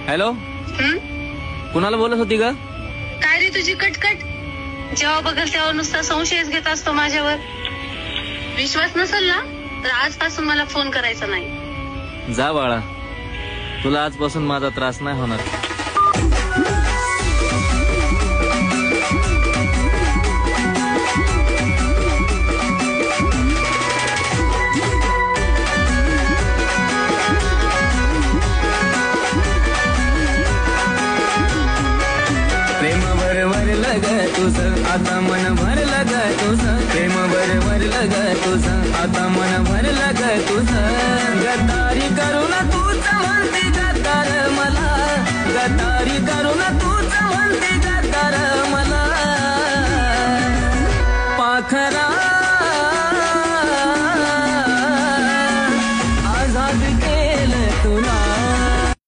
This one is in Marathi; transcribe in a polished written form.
हॅलो, कुणाला बोलत होती ग? काय रे तुझी कटकट? जेव्हा बघल तेव्हा नुसता संशयच घेत असतो माझ्यावर. विश्वास नसेल ना तर आजपासून मला फोन करायचा नाही. जा बाळा, तुला आजपासून माझा त्रास नाही होणार. प्रेम भरलं ग तुझं आता मन भरलं ग तुझं. प्रेम भरलं ग तुझं आता मन भरलं ग तुझं. गद्दारी करून तूच म्हणती गद्दार मला, गद्दारी करून